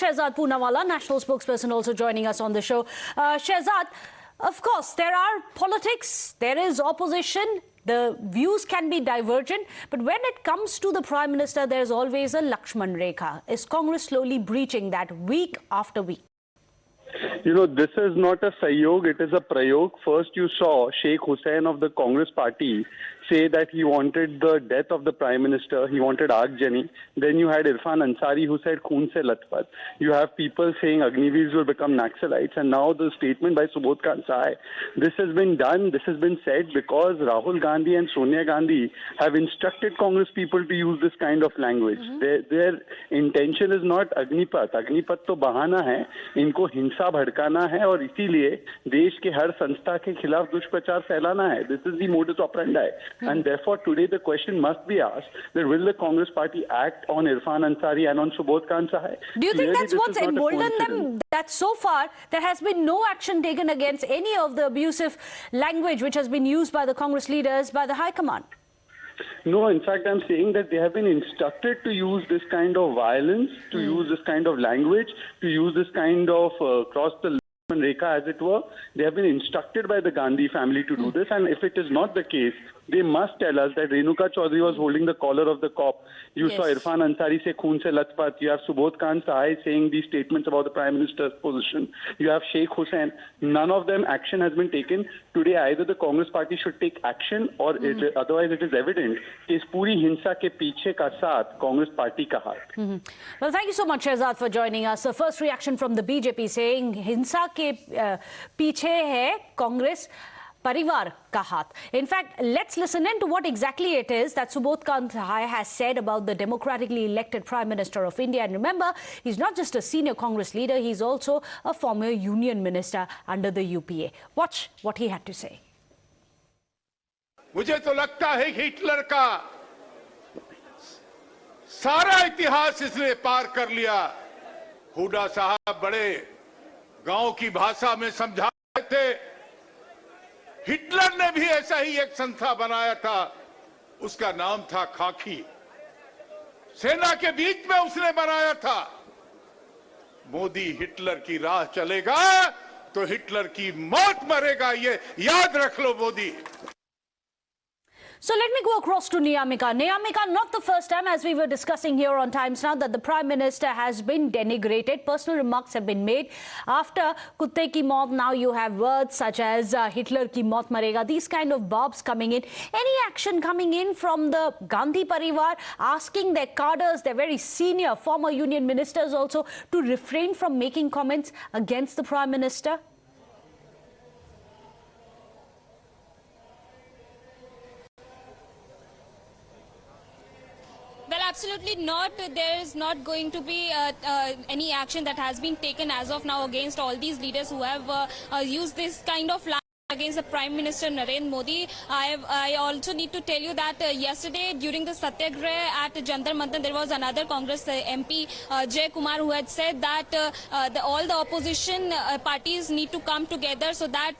Shehzad Poonawalla, national spokesperson, also joining us on the show. Shehzad, of course, there are politics, there is opposition, the views can be divergent, but when it comes to the Prime Minister, there's always a Lakshman Rekha. Is Congress slowly breaching that week after week? You know, this is not a Sahyog, it is a Prayog. First, you saw Sheikh Hussain of the Congress party say that he wanted the death of the Prime Minister, he wanted Agjani. Then you had Irfan Ansari who said Khoon se latpat. You have people saying Agniveers will become Naxalites. And now the statement by Subodh Kant Sahay. This has been done, this has been said because Rahul Gandhi and Sonia Gandhi have instructed Congress people to use this kind of language. Their intention is not Agnipath. Agnipath to bahana hai. Inko hinsa भड़काना है और इसीलिए देश के हर संस्था के खिलाफ दुष्प्रचार फैलाना है. This is the modus operandi. And therefore today the question must be asked that will the Congress party act on Irfan Ansari and on Subodh Kant Sahay? Do you think that's what's emboldened them? That so far there has been no action taken against any of the abusive language which has been used by the Congress leaders, by the High Command? No, in fact, I'm saying that they have been instructed to use this kind of violence, to use this kind of language, to use this kind of cross the Rekha, as it were. They have been instructed by the Gandhi family to do this, and if it is not the case, they must tell us that Renuka Chaudhary was holding the collar of the cop. You saw Irfan Ansari say Khoon se latpat. You have Subodh Kant Sahay saying these statements about the Prime Minister's position. You have Sheikh Hussain. None of them action has been taken. Today, either the Congress party should take action or otherwise it is evident कि इस पूरी हिंसा के पीछे का साथ Congress party का हाथ. Well, thank you so much, Shehzad, for joining us. The first reaction from the BJP saying हिंसा के पीछे है Congress Parivar ka haath. In fact, let's listen in to what exactly it is that Subodh Kant Sahay has said about the democratically elected Prime Minister of India. And remember, he's not just a senior Congress leader, he's also a former union minister under the UPA. Watch what he had to say. मुझे तो लगता है कि Hitler का सारा इतिहास इसने पार कर लिया. हुडा साहब बड़े गांव की भाषा में समझा रहे थे. हिटलर ने भी ऐसा ही एक संस्था बनाया था, उसका नाम था खाकी. सेना के बीच में उसने बनाया था. मोदी हिटलर की राह चलेगा तो हिटलर की मौत मरेगा, ये याद रख लो Modi. So let me go across to Niyamika. Niyamika, not the first time, as we were discussing here on Times Now, that the Prime Minister has been denigrated. Personal remarks have been made. After Kutte ki maut, now you have words such as Hitler ki maut marega. These kind of bobs coming in. Any action coming in from the Gandhi Parivar, asking their cadres, their very senior former union ministers also, to refrain from making comments against the Prime Minister? Well, absolutely not. There is not going to be any action that has been taken as of now against all these leaders who have used this kind of language against the Prime Minister Narendra Modi. I also need to tell you that yesterday during the Satyagrah at Jantar Mantar, there was another Congress MP, Jay Kumar, who had said that all the opposition parties need to come together so that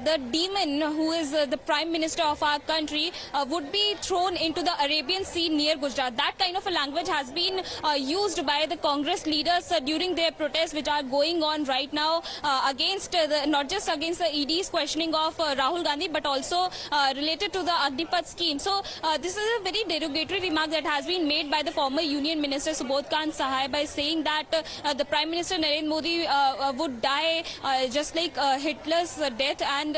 the demon who is the Prime Minister of our country would be thrown into the Arabian Sea near Gujarat. That kind of a language has been used by the Congress leaders during their protests which are going on right now against not just against the ED's questioning of Rahul Gandhi, but also related to the Agnipath scheme. So this is a very derogatory remark that has been made by the former Union Minister Subodh Kant Sahay by saying that the Prime Minister Narendra Modi would die just like Hitler's death, and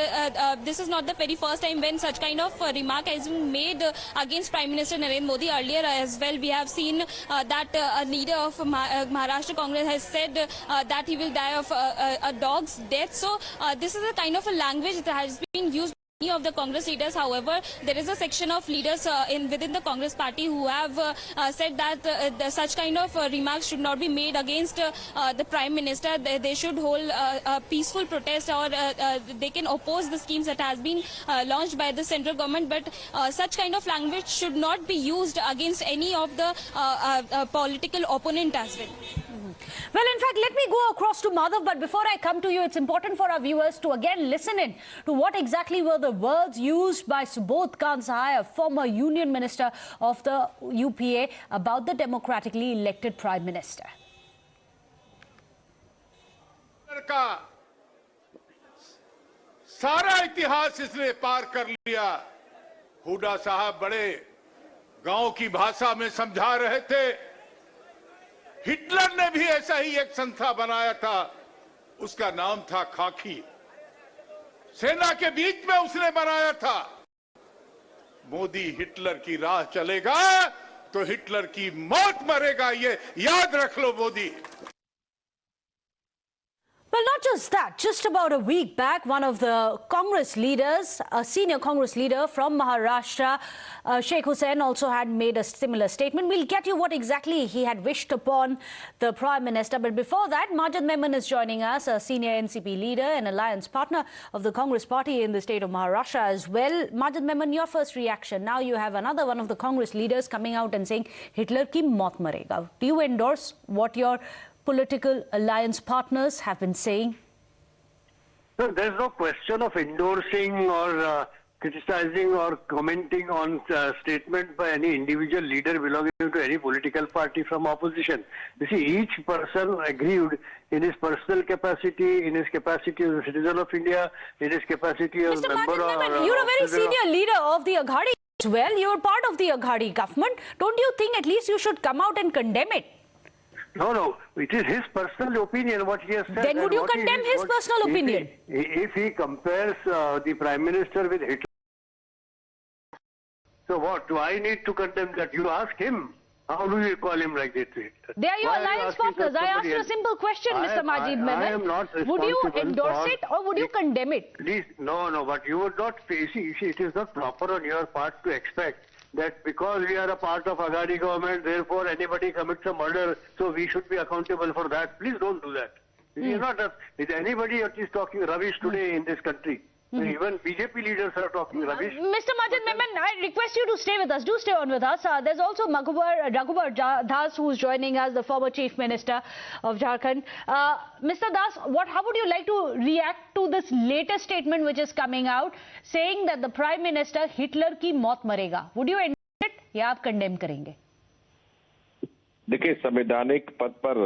this is not the very first time when such kind of remark has been made against Prime Minister Narendra Modi. Earlier as well, we have seen that a leader of Maharashtra Congress has said that he will die of a dog's death. So this is a kind of a language that has been used by many of the Congress leaders. However, there is a section of leaders within the Congress party who have said that such kind of remarks should not be made against the Prime Minister. They should hold a peaceful protest, or they can oppose the schemes that has been launched by the central government. But such kind of language should not be used against any of the political opponent as well. Well, in fact, let me go across to Madhav, but before I come to you, it's important for our viewers to again listen in to what exactly were the words used by Subodh Kant Sahay, a former union minister of the UPA, about the democratically elected Prime Minister. का सारा इतिहास इसने पार कर लिया। हुड्डा साहब बड़े गांव की भाषा में समझा रहे थे। हिटलर ने भी ऐसा ही एक संस्था बनाया था, उसका नाम था खाकी। सेना के बीच में उसने बनाया था। मोदी हिटलर की राह चलेगा तो हिटलर की मौत मरेगा, ये याद रख लो Modi. Well, not just that. Just about a week back, one of the Congress leaders, a senior Congress leader from Maharashtra, Sheikh Hussain, also had made a similar statement. We'll get you what exactly he had wished upon the Prime Minister. But before that, Majid Memon is joining us, a senior NCP leader and alliance partner of the Congress party in the state of Maharashtra as well. Majid Memon, your first reaction. Now you have another one of the Congress leaders coming out and saying, Hitler ki maut marega. Do you endorse what your political alliance partners have been saying? No, there's no question of endorsing or criticizing or commenting on statement by any individual leader belonging to any political party from opposition. You see, each person agreed in his personal capacity, in his capacity as a citizen of India, in his capacity as a member of... You're a very senior leader of the Aghadi as well. You're part of the Aghadi government. Don't you think at least you should come out and condemn it? No, it is his personal opinion, what he has said. Then would you condemn his personal opinion? If he compares the Prime Minister with Hitler, so what? Do I need to condemn that? You ask him. How do you call him like that? They are your alliance partners. I asked you a simple question, Mr. Majid Memon. I am not responsible. Would you endorse it or would you condemn it? Please, no, but you would not face it. It is not proper on your part to expect that because we are a part of Aghadi government, therefore anybody commits a murder, so we should be accountable for that. Please don't do that. It is not is anybody that is talking rubbish today in this country. Even BJP leaders are talking rubbish. Mr. Majid Memon, I request you to stay with us. Do stay on with us. There's also Raghubar Das, who's joining us, the former Chief Minister of Jharkhand. Mr. Das, how would you like to react to this latest statement which is coming out, saying that the Prime Minister, Hitler ki maut marega? Would you endorse it या आप condemn करेंगे? देखिए, संवैधानिक पद पर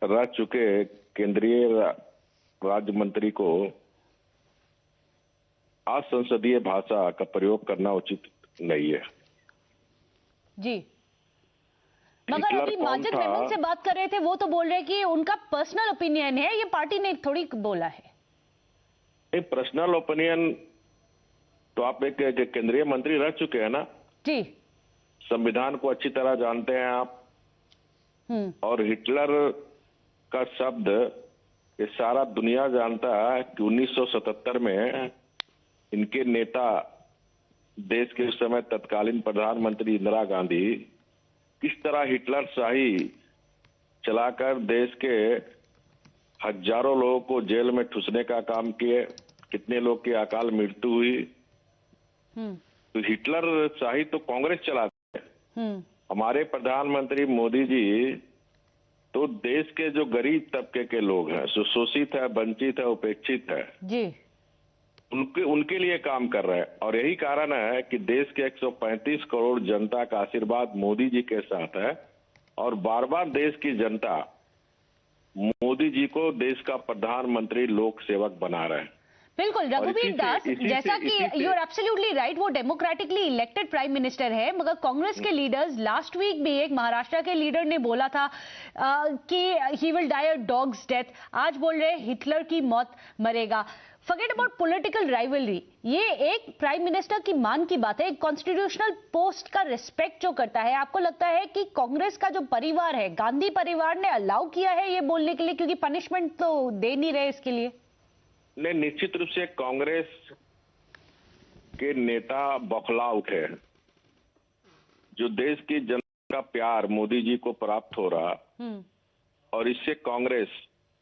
रह चुके केंद्रीय राज्य मंत्री को असंसदीय भाषा का प्रयोग करना उचित नहीं है जी। मगर अभी माजिद मेमन से बात कर रहे थे, वो तो बोल रहे कि उनका पर्सनल ओपिनियन है, ये पार्टी ने थोड़ी बोला है। पर्सनल ओपिनियन तो आप एक केंद्रीय मंत्री रह चुके हैं ना जी, संविधान को अच्छी तरह जानते हैं आप। और हिटलर का शब्द ये सारा दुनिया जानता है कि 1977 में इनके नेता, देश के उस समय तत्कालीन प्रधानमंत्री इंदिरा गांधी किस तरह हिटलर शाही चलाकर देश के हजारों लोगों को जेल में ठूसने का काम किए, कितने लोग की अकाल मृत्यु हुई। तो हिटलर शाही तो कांग्रेस चलाते हैं। हमारे प्रधानमंत्री मोदी जी तो देश के जो गरीब तबके के लोग हैं, जो शोषित है, वंचित है, उपेक्षित है जी, उनके लिए काम कर रहे हैं। और यही कारण है कि देश के 135 करोड़ जनता का आशीर्वाद मोदी जी के साथ है और बार बार देश की जनता मोदी जी को देश का प्रधानमंत्री लोक सेवक बना रहे हैं। बिल्कुल रघुवीर दास, जैसा कि यू आर एब्सोल्युटली राइट, वो डेमोक्रेटिकली इलेक्टेड प्राइम मिनिस्टर है, मगर कांग्रेस के लीडर्स, लास्ट वीक भी एक महाराष्ट्र के लीडर ने बोला था कि he will die a dog's death. आज बोल रहे हिटलर की मौत मरेगा। फॉरगेट अबाउट पॉलिटिकल राइवलरी, ये एक प्राइम मिनिस्टर की मान की बात है, एक कॉन्स्टिट्यूशनल पोस्ट का रिस्पेक्ट जो करता है। आपको लगता है कि कांग्रेस का जो परिवार है, गांधी परिवार ने अलाउ किया है ये बोलने के लिए, क्योंकि पनिशमेंट तो दे नहीं रहे इसके लिए? नहीं, निश्चित रूप से कांग्रेस के नेता बौखला उठे। जो देश की जनता का प्यार मोदी जी को प्राप्त हो रहा और इससे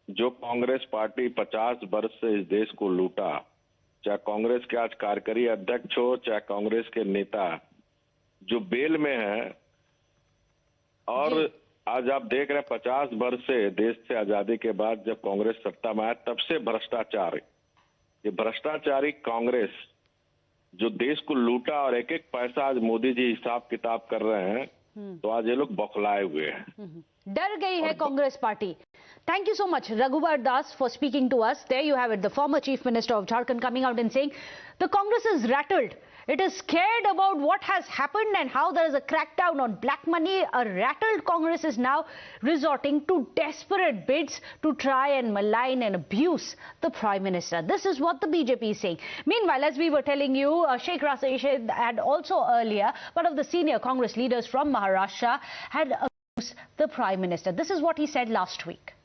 जो कांग्रेस पार्टी 50 वर्ष से इस देश को लूटा, चाहे कांग्रेस के आज कार्यकारी अध्यक्ष हो, चाहे कांग्रेस के नेता जो बेल में है, और आज आप देख रहे हैं 50 वर्ष से देश से आजादी के बाद जब कांग्रेस सत्ता में आया तब से भ्रष्टाचार, ये भ्रष्टाचारी कांग्रेस जो देश को लूटा और एक एक पैसा आज मोदी जी हिसाब किताब कर रहे हैं तो आज ये लोग बौखलाए हुए हैं। डर गई है Congress party. Thank you so much, Raghubar Das, for speaking to us. There you have it, the former Chief Minister of Jharkhand coming out and saying the Congress is rattled. It is scared about what has happened and how there is a crackdown on black money. A rattled Congress is now resorting to desperate bids to try and malign and abuse the Prime Minister. This is what the BJP is saying. Meanwhile, as we were telling you, Sheikh Rashid had also earlier, one of the senior Congress leaders from Maharashtra had abused the Prime Minister. This is what he said last week.